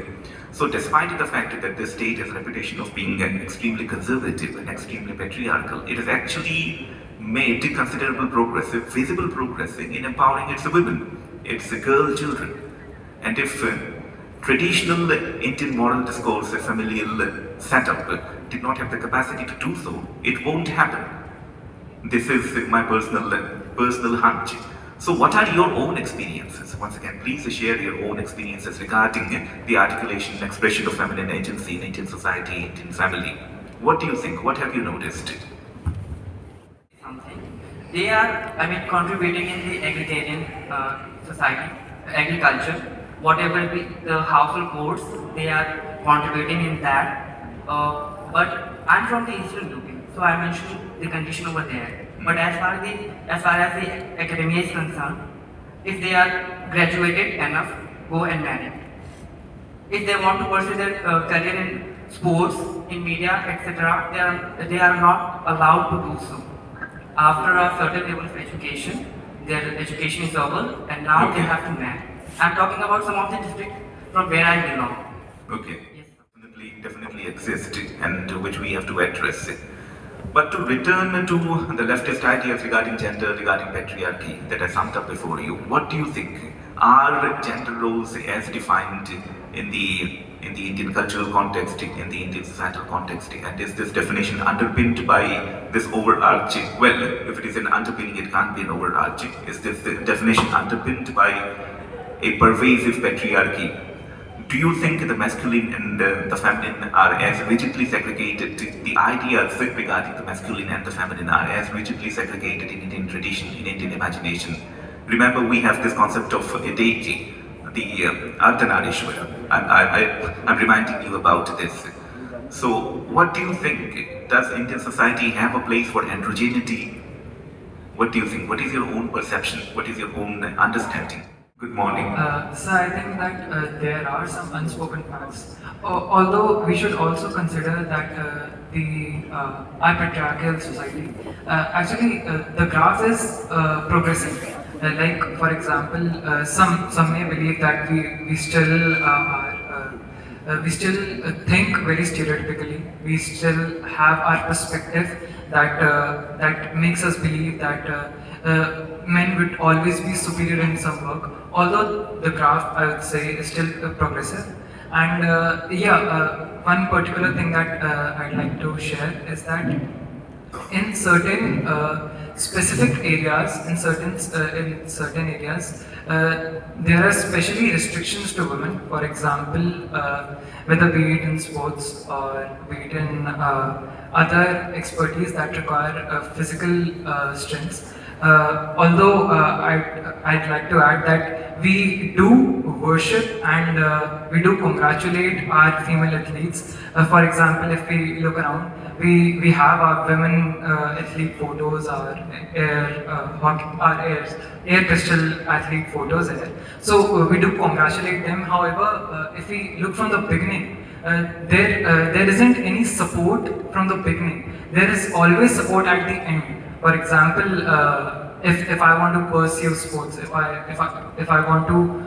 So despite the fact that this state has a reputation of being extremely conservative and extremely patriarchal, it has actually made considerable progress, visible progress in empowering its women, its girl children. And if traditional Indian moral discourse, familial setup did not have the capacity to do so, it won't happen. This is my personal hunch. So what are your own experiences? Once again, please share your own experiences regarding the articulation and expression of feminine agency in Indian society, Indian family. What do you think? What have you noticed? They are, contributing in the agrarian society, agriculture, whatever be the household chores, they are contributing in that. But I'm from the Eastern UP, so I mentioned the condition over there. But as far as the academia is concerned, if they are graduated enough, go and marry. If they want to pursue their career in sports, in media, etc., they are not allowed to do so. After a certain level of education, their education is over, and now they have to marry. I'm talking about some of the districts from where I belong. Okay. Yes. Definitely exist, and which we have to address. But to return to the leftist ideas regarding gender, regarding patriarchy that I summed up before you, what do you think? Are gender roles as defined in the Indian cultural context, in the Indian societal context, and is this definition underpinned by this overarching, well, if it is an underpinning, it can't be an overarching, is this definition underpinned by a pervasive patriarchy? Do you think the masculine and the feminine are as rigidly segregated, the ideas regarding the masculine and the feminine are as rigidly segregated in Indian tradition, in Indian imagination? Remember, we have this concept of a deity, the Ardhanarishwara. I'm reminding you about this. So, what do you think? Does Indian society have a place for androgeneity? What do you think? What is your own perception? What is your own understanding? Good morning. So I think that there are some unspoken facts. Although we should also consider that our patriarchal society, actually the graph is progressive. Like for example, some may believe that we still we still think very stereotypically. We still have our perspective that makes us believe that men would always be superior in some work. Although the graph, I would say, is still progressive. And one particular thing that I'd like to share is that in certain specific areas, in certain areas, there are specially restrictions to women. For example, whether be it in sports or be it in other expertise that require physical strengths. Although I'd like to add that we do worship and we do congratulate our female athletes. For example, if we look around, we have our women athlete photos, our air pistol athlete photos there. So we do congratulate them. However, if we look from the beginning, there isn't any support from the beginning. There is always support at the end. For example, if I want to pursue sports, if I want to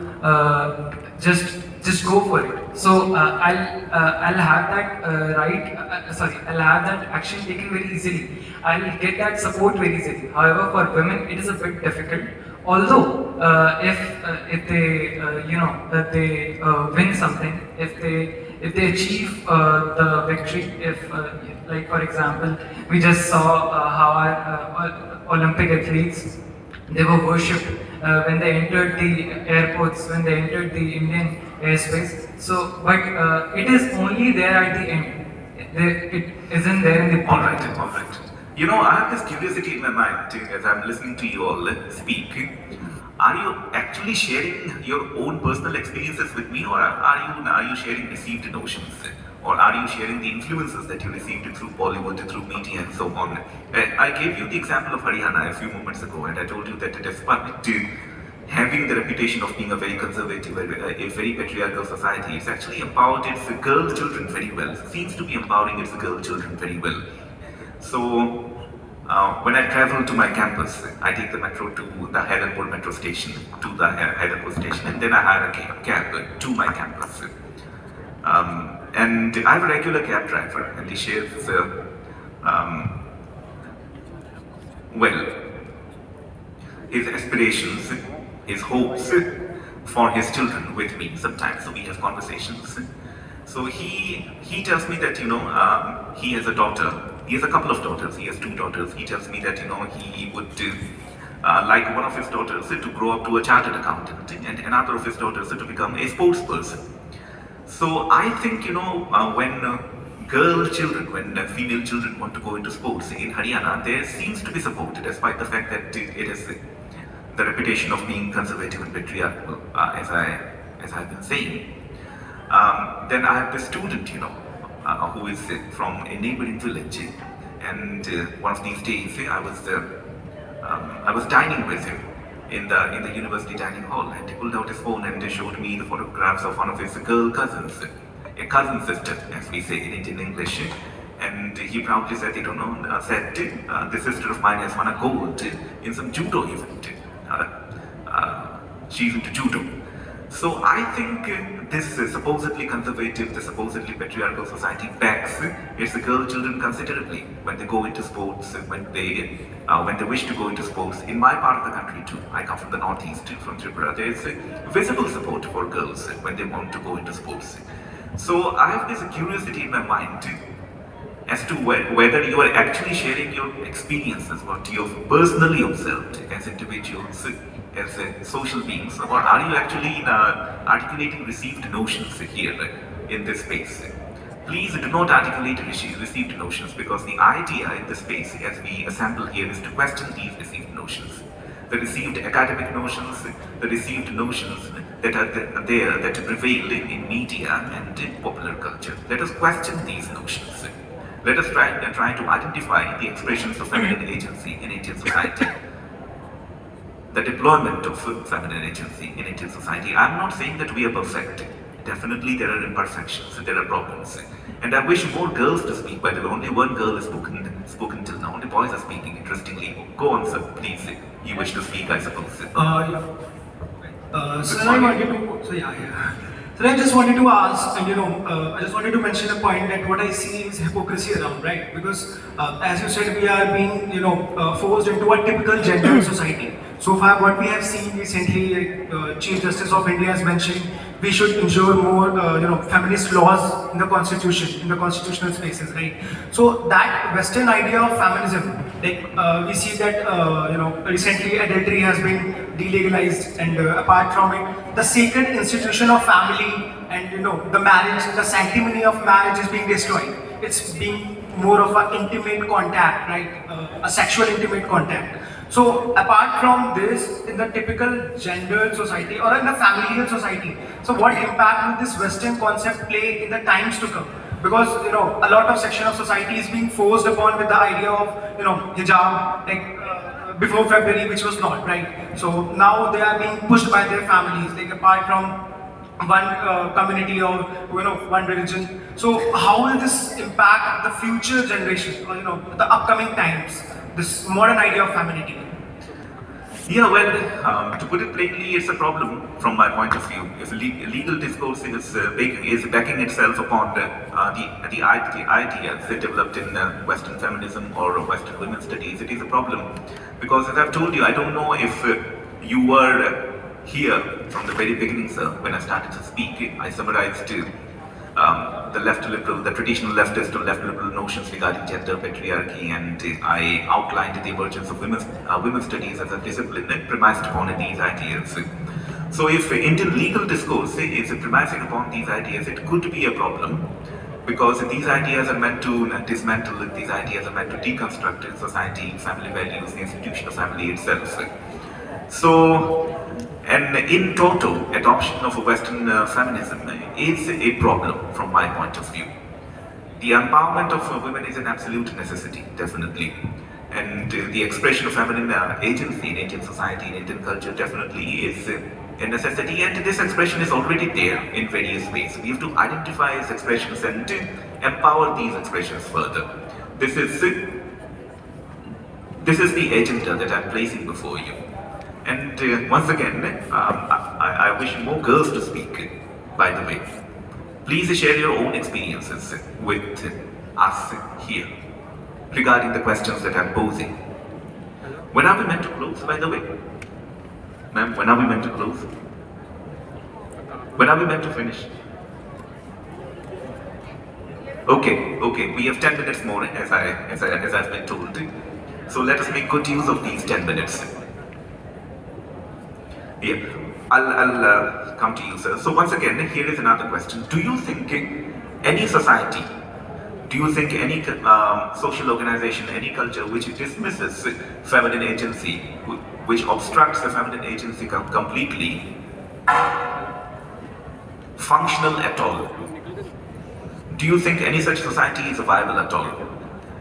just go for it, so I'll have that I'll have that action taken very easily. I'll get that support very easily. However, for women, it is a bit difficult. Although if they they win something, if they achieve the victory, if like for example, we just saw how our Olympic athletes, they were worshipped when they entered the airports, when they entered the Indian airspace. So, but it is only there at the end. It isn't there in the beginning. All right. You know, I have this curiosity in my mind as I'm listening to you all speak. Are you actually sharing your own personal experiences with me, or are you sharing received notions? Or are you sharing the influences that you received through Bollywood, through media and so on? I gave you the example of Haryana a few moments ago, and I told you that despite having the reputation of being a very conservative, a very patriarchal society, it's actually empowered its girl children very well. It seems to be empowering its girl children very well. So, when I travel to my campus, I take the metro to the Hyderabad metro station, and then I hire a cab to my campus. And I have a regular cab driver, and he shares, his aspirations, his hopes for his children with me sometimes. So we have conversations. So he tells me that, he has a daughter. He has a couple of daughters. He has 2 daughters. He tells me that, he would like one of his daughters to grow up to a chartered accountant, and another of his daughters to become a sports person. So I think, when when female children want to go into sports in Haryana, there seems to be support, despite the fact that it is the reputation of being conservative and patriarchal, as I've been saying. Then I have the student, who is from a neighboring village, and one of these days I was dining with him in the university dining hall, and he pulled out his phone and showed me the photographs of one of his girl cousins, a cousin sister, as we say in Indian English. And he proudly said, the sister of mine has won a gold in some judo event. She's into judo. So I think this supposedly conservative, the supposedly patriarchal society backs its girl children considerably when they go into sports, when they wish to go into sports. In my part of the country too, I come from the northeast, from Tripura, there is visible support for girls when they want to go into sports. So I have this curiosity in my mind as to whether you are actually sharing your experiences, what you have personally observed as individuals, as social beings, or are you actually articulating received notions here in this space? Please do not articulate received notions, because the idea in this space as we assemble here is to question these received notions. The received academic notions, the received notions that are there, that prevail in media and in popular culture. Let us question these notions. Let us try to identify the expressions of feminine agency in Indian society. The deployment of feminine agency in Indian society. I'm not saying that we are perfect. Definitely there are imperfections, there are problems. And I wish more girls to speak. By the way, only one girl has spoken till now. Only boys are speaking, interestingly. Go on, sir, please. You wish to speak, I suppose. Sir, I just wanted to ask, and I just wanted to mention a point that what I see is hypocrisy around, right? Because as you said, we are being, forced into a typical gender society. So far, what we have seen recently, Chief Justice of India has mentioned we should ensure more, feminist laws in the constitution, in the constitutional spaces, right? So that Western idea of feminism, like we see that, recently adultery has been delegalized, and apart from it, the sacred institution of family and the marriage, the sanctimony of marriage is being destroyed. It's being more of an intimate contact, right? A sexual intimate contact. So apart from this, in the typical gendered society or in the familial society, so what impact will this Western concept play in the times to come? Because a lot of section of society is being forced upon with the idea of hijab, like before February, which was not, right? So now they are being pushed by their families, like apart from one community or one religion. So how will this impact the future generation or the upcoming times? This modern idea of femininity? Yeah, well, to put it plainly, it's a problem from my point of view. If legal discourse is backing itself upon the ideas developed in Western feminism or Western women's studies, it is a problem. Because as I've told you, I don't know if you were here from the very beginning, sir. When I started to speak, I summarized the left liberal, the traditional leftist or left liberal notions regarding gender, patriarchy, and I outlined the emergence of women's studies as a discipline and premised upon these ideas. So if Indian legal discourse is premising upon these ideas, it could be a problem, because these ideas are meant to dismantle, these ideas are meant to deconstruct society, family values, the institution of family itself. So, and in toto, adoption of Western feminism is a problem from my point of view. The empowerment of women is an absolute necessity, definitely. And the expression of feminine agency in Indian society, in Indian culture, definitely is a necessity. And this expression is already there in various ways. We have to identify its expressions and empower these expressions further. This is the agenda that I'm placing before you. And once again, I wish more girls to speak, by the way. Please share your own experiences with us here regarding the questions that I'm posing. When are we meant to close, by the way? Ma'am, when are we meant to close? When are we meant to finish? Okay, we have 10 minutes more as I've been told. So let us make good use of these 10 minutes. Yeah, I'll come to you, sir. So once again, here is another question. Do you think any society, do you think any social organization, any culture which dismisses feminine agency, which obstructs the feminine agency completely, functional at all? Do you think any such society is viable at all?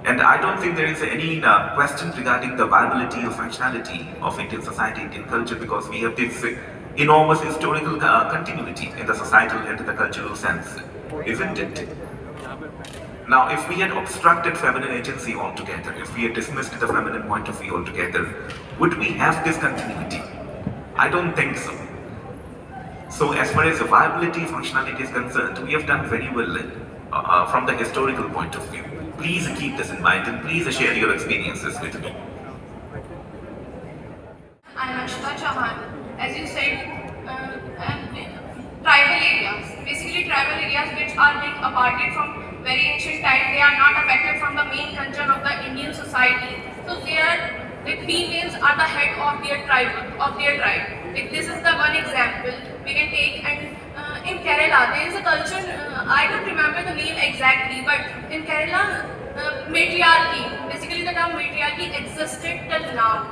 And I don't think there is any question regarding the viability or functionality of Indian society, Indian culture, because we have this enormous historical continuity in the societal and the cultural sense, isn't it? Now, if we had obstructed feminine agency altogether, if we had dismissed the feminine point of view altogether, would we have this continuity? I don't think so. So, as far as the viability, functionality is concerned, we have done very well from the historical point of view. Please keep this in mind and please share your experiences with me. I'm Chauhan. As you said, tribal areas, basically tribal areas which are being aparted from very ancient time, they are not affected from the main culture of the Indian society. So they are, like, females are the head of their tribe. Like, this is the one example we can take. And in Kerala, there is a culture, I don't remember the name exactly, but in Kerala, matriarchy, basically the term matriarchy existed till now,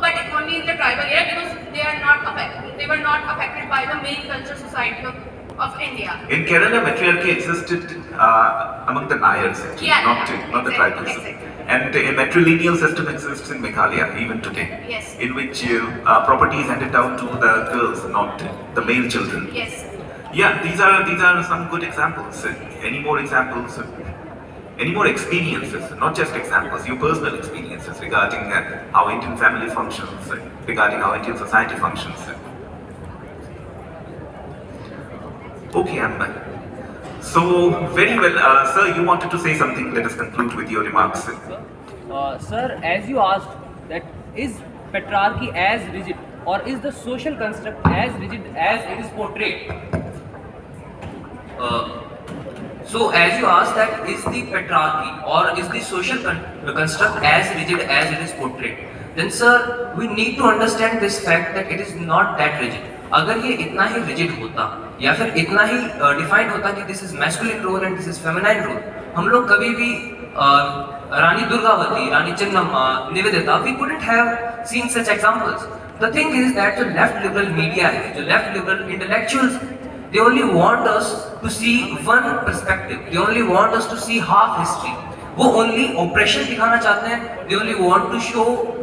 but only in the tribal area because they were not affected by the main culture society of India. In Kerala, matriarchy existed among the Nayars, actually, not the tribals. Exactly. And a matrilineal system exists in Meghalaya even today, Yes. in which property is handed down to the girls, not the male children. Yes. Yeah, these are some good examples. Any more examples? Any more experiences? Not just examples, your personal experiences regarding how Indian family functions, regarding how Indian society functions. Okay, so very well, sir. You wanted to say something. Let us conclude with your remarks. Sir, as you asked, that is patriarchy as rigid, or is the social construct as rigid as it is portrayed? So as you asked, that is the patriarchy or is the social construct as rigid as it is portrayed, then sir, we need to understand this fact that it is not that rigid. अगर ये इतना ही rigid होता या फिर इतना ही defined होता कि this is masculine role and this is feminine role, हम लोग कभी भी रानी दुर्गावती, रानी Chinnamma, Nivedita, we couldn't have seen such examples. The thing is that जो left liberal media है, जो left liberal intellectuals, they only want us to see one perspective. They only want us to see half history. वो only oppression दिखाना चाहते हैं. They only want to show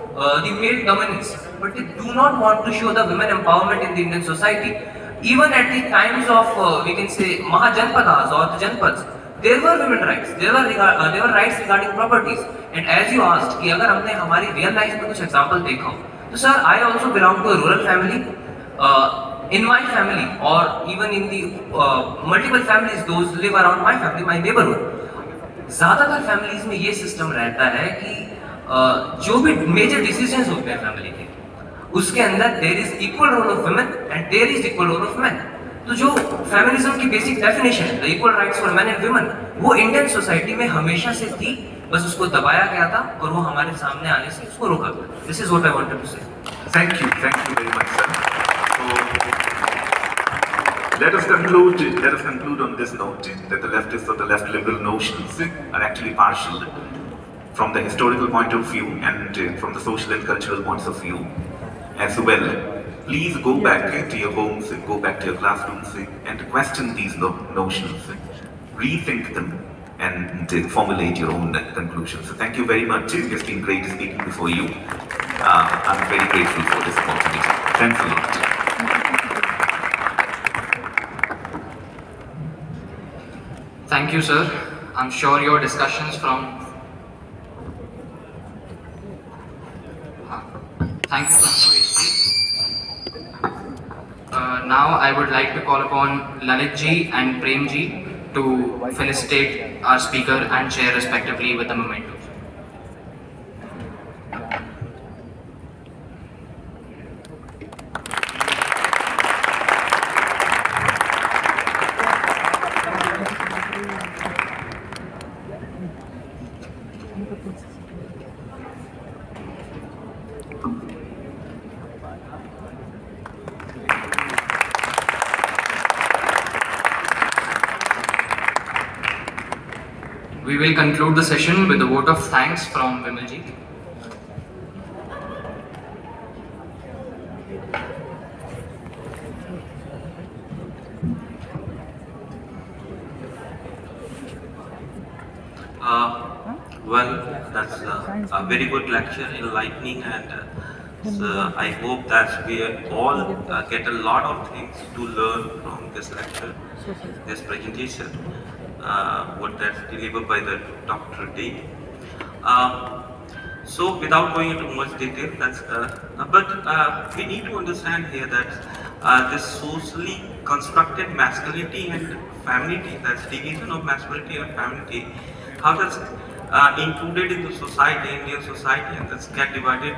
the male dominance, but they do not want to show the women empowerment in the Indian society. Even at the times of we can say Mahajanpadas or the Janpads, there were women rights. There were rights regarding properties. And as you asked कि अगर हमने हमारी real life में कुछ example देखा हो, तो sir, I also belong to a rural family. In my family or even in the multiple families those live around my family, my neighborhood, ज़्यादातर families में ये system रहता है कि जो भी major decisions होते हैं family के, उसके अंदर there is equal role of women and there is equal role of men. तो जो feminism की basic definition है, the equal rights for men and women, वो Indian society में हमेशा से थी, बस उसको दबाया गया था और वो हमारे सामने आने से उसको रोका गया. This is what I wanted to say. Thank you very much, sir. Let us conclude on this note that the leftists or the left liberal notions are actually partial from the historical point of view and from the social and cultural points of view as well. Please go back to your homes, go back to your classrooms and question these notions, rethink them and formulate your own conclusions. So thank you very much. It's been great speaking before you. I'm very grateful for this opportunity. Thanks a lot. Thank you, sir. I'm sure your discussions from... Thank you, sir. Now I would like to call upon Lalit ji and Prem ji to felicitate our speaker and chair respectively with the memento. We will conclude the session with a vote of thanks from Vimal ji. that's a very good lecture, enlightening, and so I hope that we all get a lot of things to learn from this lecture, this presentation, what that's delivered by the Dr. Day. So without going into much detail, but we need to understand here that this socially constructed masculinity and femininity, that's division of masculinity and femininity, how that's included in the society, Indian society, and that's get divided,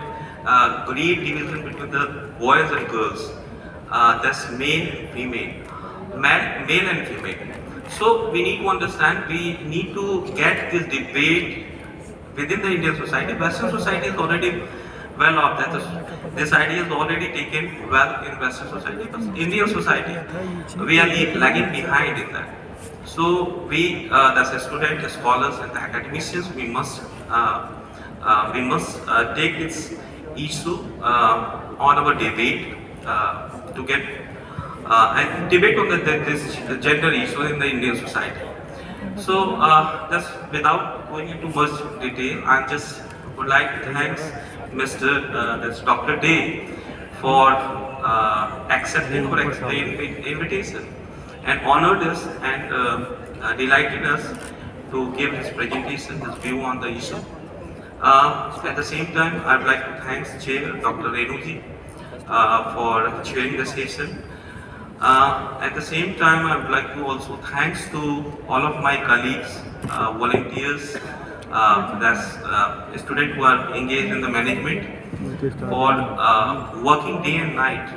great division between the boys and girls, that's male and female, male and female. So we need to understand, we need to get this debate within the Indian society. Western society is already well off. This idea is already taken well in Western society. But Indian society, we are lagging behind in that. So we, as a student, as scholars, and the academicians, we must take this issue on our debate to get and debate on this gender issue in the Indian society. So just without going into much detail, I just would like to thank that's Dr. Day for accepting our invitation and honored us and delighted us to give his presentation, his view on the issue. At the same time, I would like to thank Chair Dr. Renuji for chairing the session. At the same time, I would like to also thanks to all of my colleagues, volunteers, that's students who are engaged in the management for working day and night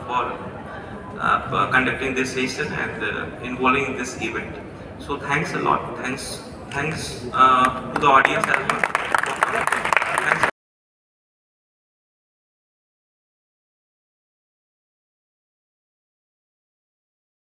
for conducting this session and involving this event. So thanks a lot. Thanks to the audience as well.